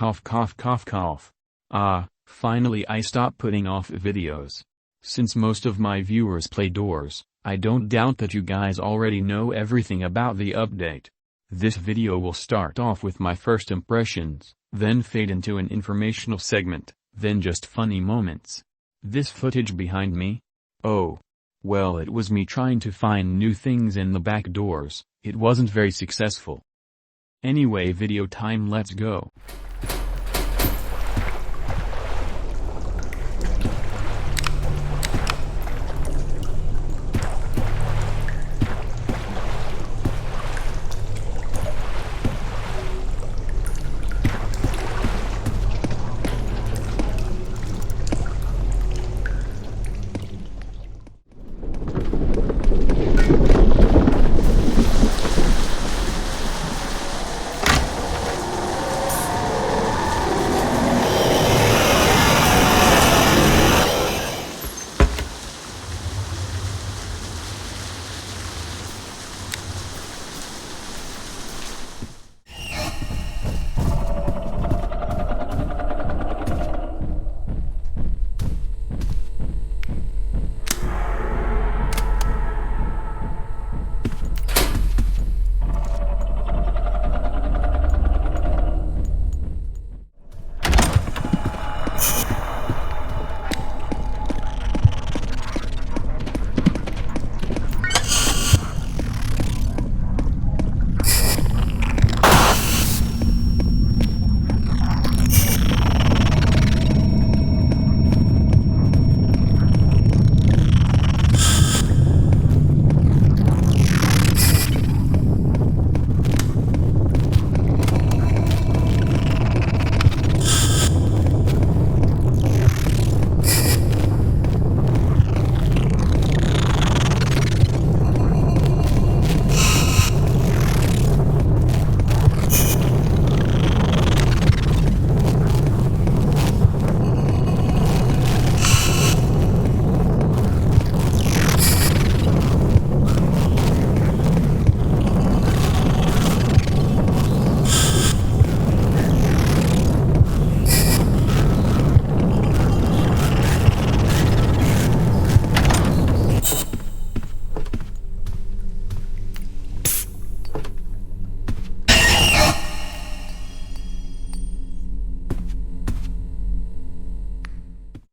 Cough cough cough cough. Ah, finally I stopped putting off videos. Since most of my viewers play Doors, I don't doubt that you guys already know everything about the update. This video will start off with my first impressions, then fade into an informational segment, then just funny moments. This footage behind me? Oh. Well, it was me trying to find new things in the back doors. It wasn't very successful. Anyway, video time, let's go.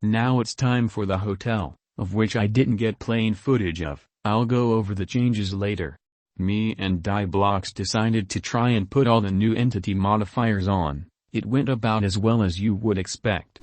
Now it's time for the hotel, of which I didn't get plain footage of. I'll go over the changes later. Me and Diblox decided to try and put all the new entity modifiers on. It went about as well as you would expect.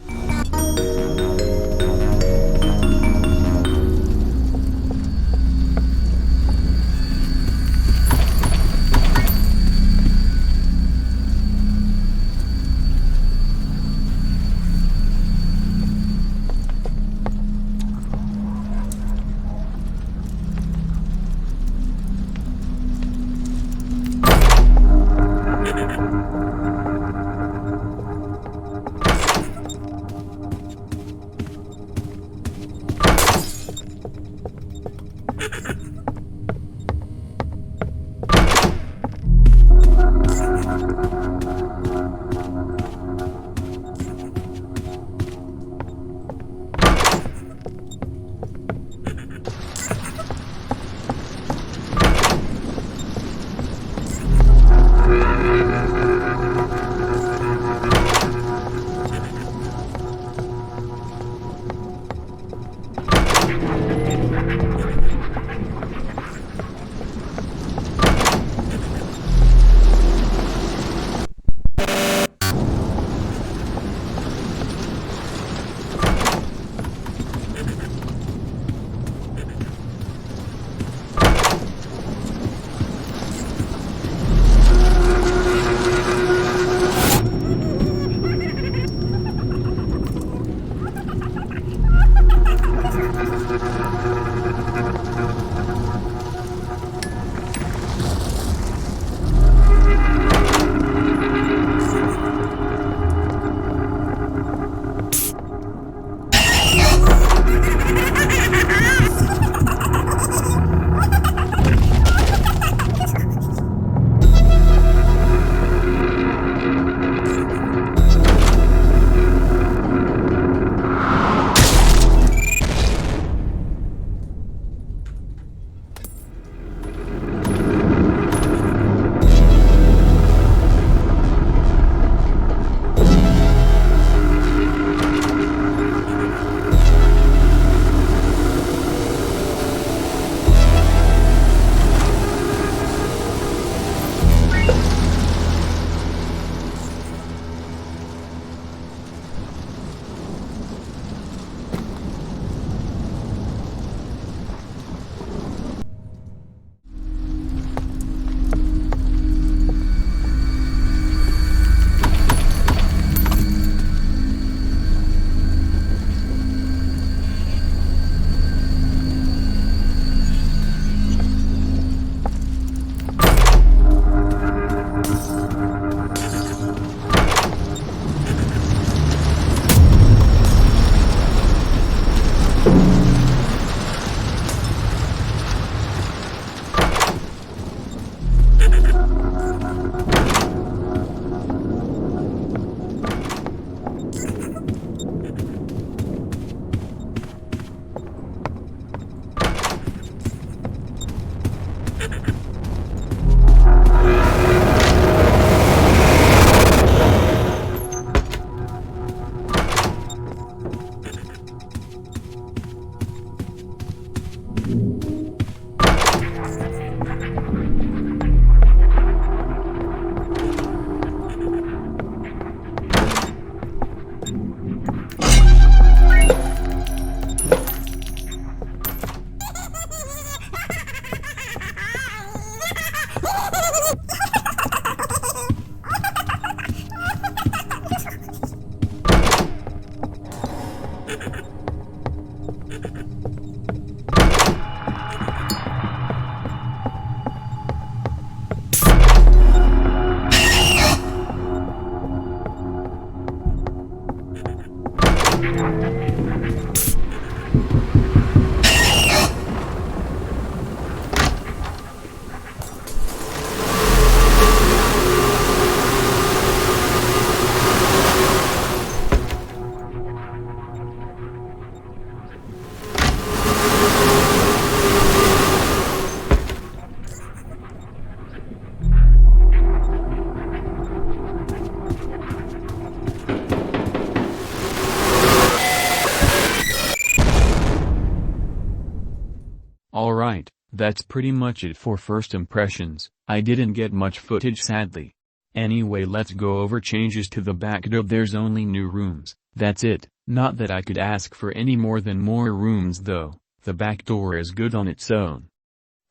That's pretty much it for first impressions. I didn't get much footage sadly. Anyway, let's go over changes to the back door. There's only new rooms, that's it. Not that I could ask for any more than more rooms though, the back door is good on its own.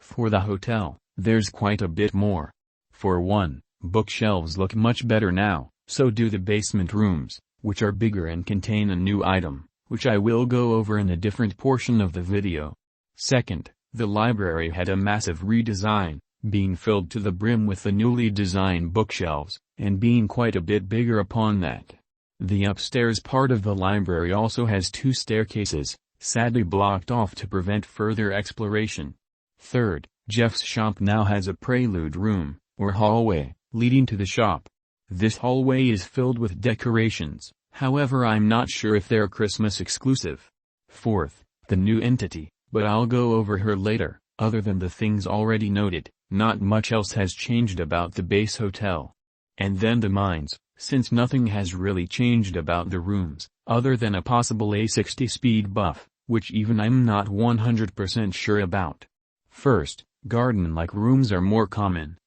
For the hotel, there's quite a bit more. For one, bookshelves look much better now, so do the basement rooms, which are bigger and contain a new item, which I will go over in a different portion of the video. Second, the library had a massive redesign, being filled to the brim with the newly designed bookshelves, and being quite a bit bigger upon that. The upstairs part of the library also has 2 staircases, sadly blocked off to prevent further exploration. Third, Jeff's shop now has a prelude room, or hallway, leading to the shop. This hallway is filled with decorations, however I'm not sure if they're Christmas exclusive. Fourth, the new entity, but I'll go over her later. Other than the things already noted, not much else has changed about the base hotel. And then the mines, since nothing has really changed about the rooms, other than a possible A60 speed buff, which even I'm not 100% sure about. First, garden-like rooms are more common,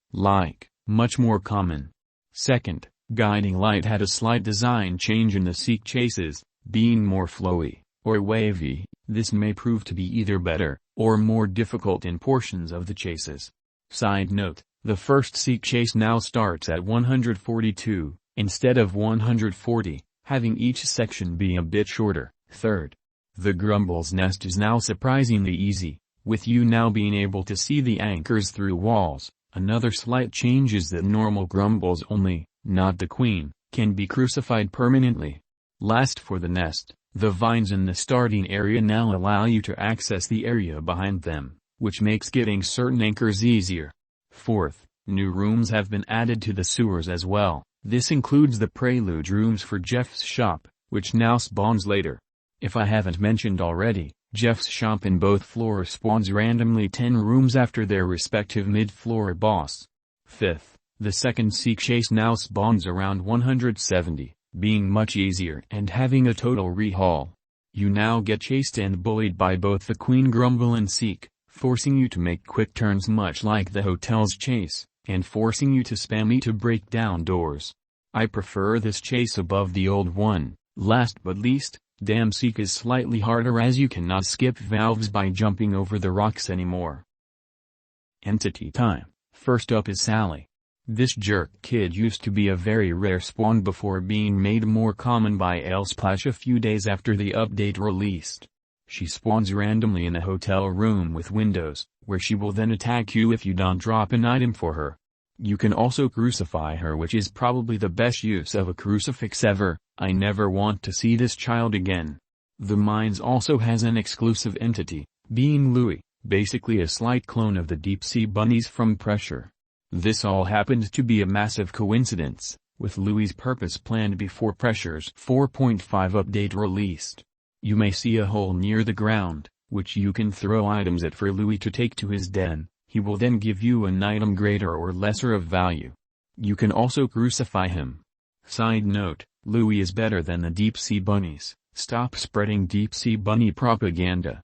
much more common. Second, guiding light had a slight design change in the seek chases, being more flowy, or wavy. This may prove to be either better, or more difficult in portions of the chases. Side note, the first seek chase now starts at 142, instead of 140, having each section be a bit shorter. Third, the Grumble's Nest is now surprisingly easy, with you now being able to see the anchors through walls. Another slight change is that normal Grumbles only, not the queen, can be crucified permanently. Last, for the nest, the vines in the starting area now allow you to access the area behind them, which makes getting certain anchors easier. Fourth, new rooms have been added to the sewers as well. This includes the prelude rooms for Jeff's shop, which now spawns later. If I haven't mentioned already, Jeff's shop in both floors spawns randomly 10 rooms after their respective mid-floor boss. Fifth, the second seek chase now spawns around 170, being much easier and having a total rehaul. You now get chased and bullied by both the Queen Grumble and Seek, forcing you to make quick turns much like the hotel's chase, and forcing you to spam E to break down doors. I prefer this chase above the old one. Last but least, Damn Seek is slightly harder as you cannot skip valves by jumping over the rocks anymore. Entity time. First up is Sally. This jerk kid used to be a very rare spawn before being made more common by Elsplash a few days after the update released. She spawns randomly in a hotel room with windows, where she will then attack you if you don't drop an item for her. You can also crucify her, which is probably the best use of a crucifix ever. I never want to see this child again. The Mines also has an exclusive entity, being Louie, basically a slight clone of the deep sea bunnies from Pressure. This all happened to be a massive coincidence, with Louie's purpose planned before Pressure's 4.5 update released. You may see a hole near the ground, which you can throw items at for Louie to take to his den. He will then give you an item greater or lesser of value. You can also crucify him. Side note, Louie is better than the deep sea bunnies. Stop spreading deep sea bunny propaganda.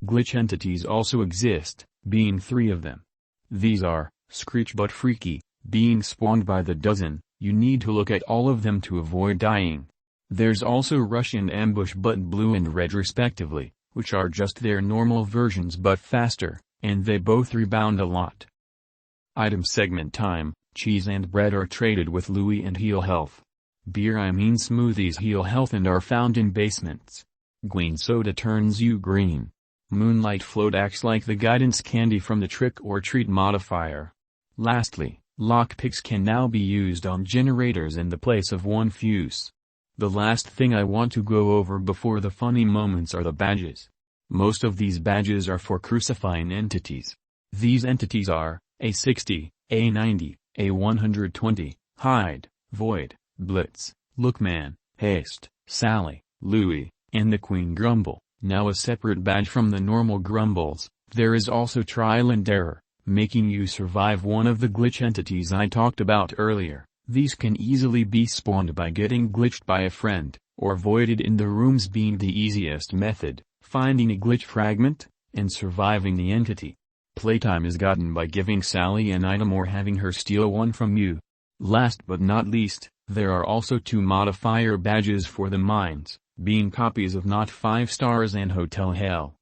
Glitch entities also exist, being 3 of them. These are, Screech but Freaky, being spawned by the dozen. You need to look at all of them to avoid dying. There's also Rush and Ambush but Blue and Red respectively, which are just their normal versions but faster, and they both rebound a lot. Item segment time. Cheese and bread are traded with Louie and heal health. Beer smoothies heal health and are found in basements. Green soda turns you green. Moonlight float acts like the guidance candy from the Trick or Treat modifier. Lastly, lockpicks can now be used on generators in the place of one fuse. The last thing I want to go over before the funny moments are the badges. Most of these badges are for crucifying entities. These entities are A60, A90, A120, Hide, Void, Blitz, Lookman, Haste, Sally, Louie, and the Queen Grumble. Now a separate badge from the normal Grumbles. There is also Trial and Error, making you survive one of the glitch entities I talked about earlier. These can easily be spawned by getting glitched by a friend, or voided in the rooms being the easiest method, finding a glitch fragment, and surviving the entity. Playtime is gotten by giving Sally an item or having her steal one from you. Last but not least, there are also 2 modifier badges for the mines, being copies of Not 5 Stars and Hotel Hell.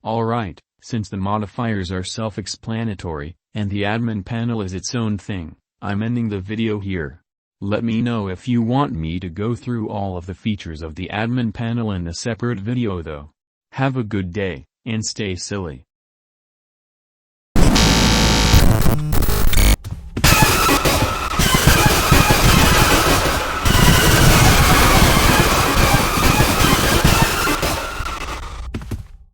Alright, since the modifiers are self-explanatory, and the admin panel is its own thing, I'm ending the video here. Let me know if you want me to go through all of the features of the admin panel in a separate video though. Have a good day, and stay silly.